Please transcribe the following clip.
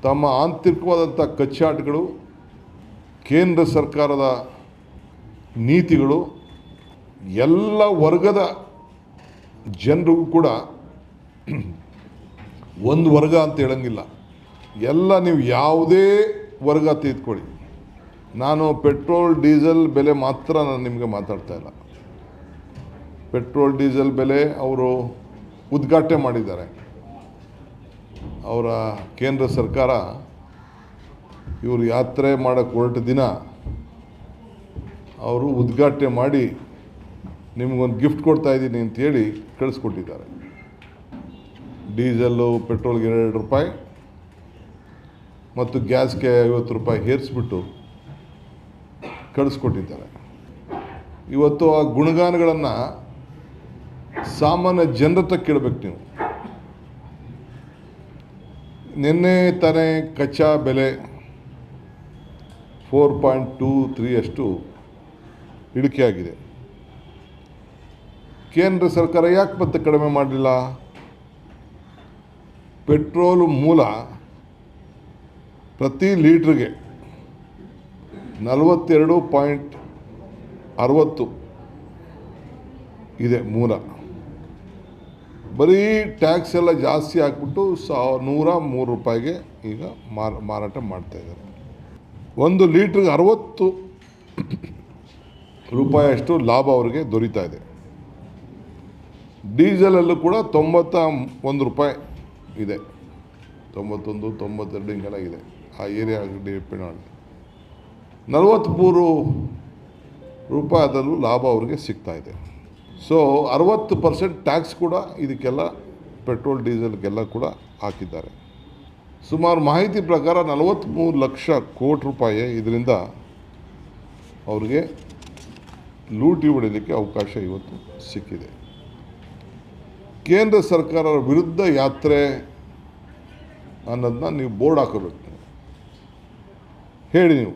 ತಮ್ಮ ಆಂತರಿಕವಾದಂಥ ಕಚ್ಚಾಟಗಳು, ಕೇಂದ್ರ ಸರ್ಕಾರದ ನೀತಿಗಳು ಎಲ್ಲ ವರ್ಗದ ಜನರಿಗೂ ಕೂಡ ಒಂದು ವರ್ಗ ಅಂತ ಹೇಳಂಗಿಲ್ಲ. ಎಲ್ಲ ನೀವು ಯಾವುದೇ ವರ್ಗ ತೆಗೆದುಕೊಳ್ಳಿ. ನಾನು ಪೆಟ್ರೋಲ್ ಡೀಸೆಲ್ ಬೆಲೆ ಮಾತ್ರ ನಾನು ನಿಮಗೆ ಮಾತಾಡ್ತಾ ಇಲ್ಲ. ಪೆಟ್ರೋಲ್ ಡೀಸೆಲ್ ಬೆಲೆ ಅವರು ಉದ್ಘಾಟನೆ ಮಾಡಿದ್ದಾರೆ. ಅವರ ಕೇಂದ್ರ ಸರ್ಕಾರ ಇವರು ಯಾತ್ರೆ ಮಾಡೋಕ್ಕೆ ಹೊರಟ ದಿನ ಅವರು ಉದ್ಘಾಟನೆ ಮಾಡಿ ನಿಮಗೊಂದು ಗಿಫ್ಟ್ ಕೊಡ್ತಾಯಿದ್ದೀನಿ ಅಂತೇಳಿ ಕಳಿಸ್ಕೊಟ್ಟಿದ್ದಾರೆ. ಡೀಸೆಲ್ಲು ಪೆಟ್ರೋಲ್ಗೆ 2 ರೂಪಾಯಿ ಮತ್ತು ಗ್ಯಾಸ್ಗೆ 50 ರೂಪಾಯಿ ಏರಿಸ್ಬಿಟ್ಟು ಕಳಿಸ್ಕೊಟ್ಟಿದ್ದಾರೆ. ಇವತ್ತು ಆ ಗುಣಗಾನಗಳನ್ನು ಸಾಮಾನ್ಯ ಜನರ ಹತ್ರ ಕೇಳಬೇಕು ನೀವು. ನಿನ್ನೆ ತಾನೇ ಕಚ್ಚಾ ಬೆಲೆ 4.23 ಅಷ್ಟು ಇಳಿಕೆ ಆಗಿದೆ. ಕೇಂದ್ರ ಸರ್ಕಾರ ಯಾಕೆ ಮತ್ತೆ ಕಡಿಮೆ ಮಾಡಲಿಲ್ಲ? ಪೆಟ್ರೋಲ್ ಮೂಲ ಪ್ರತಿ ಲೀಟ್ರಿಗೆ 42.60 ಇದೆ ಮೂಲ. ಬರೀ ಟ್ಯಾಕ್ಸ್ ಎಲ್ಲ ಜಾಸ್ತಿ ಹಾಕ್ಬಿಟ್ಟು 103 ರೂಪಾಯಿಗೆ ಈಗ ಮಾರಾಟ ಮಾಡ್ತಾಯಿದ್ದಾರೆ. 1 ಲೀಟ್ರಿಗೆ 60 ರೂಪಾಯಿಯಷ್ಟು ಲಾಭ ಅವರಿಗೆ ದೊರೀತಾ ಇದೆ. ಡೀಸೆಲಲ್ಲೂ ಕೂಡ 91 ರೂಪಾಯಿ ಇದೆ, 91, 92 ಹಿಂಗೆಲ್ಲ ಇದೆ. ಆ ಏರಿಯಾ ಡಿಪೆಂಡ್ ಆಗಿ 43 ರೂಪಾಯಿ ಅದರಲ್ಲೂ ಲಾಭ ಅವ್ರಿಗೆ ಸಿಗ್ತಾ ಇದೆ. ಸೊ 60% ಟ್ಯಾಕ್ಸ್ ಕೂಡ ಇದಕ್ಕೆಲ್ಲ ಪೆಟ್ರೋಲ್ ಡೀಸೆಲ್ಗೆಲ್ಲ ಕೂಡ ಹಾಕಿದ್ದಾರೆ. ಸುಮಾರು ಮಾಹಿತಿ ಪ್ರಕಾರ 43 ಲಕ್ಷ ಕೋಟಿ ರೂಪಾಯಿ ಇದರಿಂದ ಅವ್ರಿಗೆ ಲೂಟಿ ಹೊಡೆಯಲಿಕ್ಕೆ ಅವಕಾಶ ಇವತ್ತು ಸಿಕ್ಕಿದೆ. ಕೇಂದ್ರ ಸರ್ಕಾರದ ವಿರುದ್ಧ ಯಾತ್ರೆ ಅನ್ನೋದನ್ನ ನೀವು ಬೋರ್ಡ್ ಹಾಕೋಬೇಕು. ಹೇಳಿ ನೀವು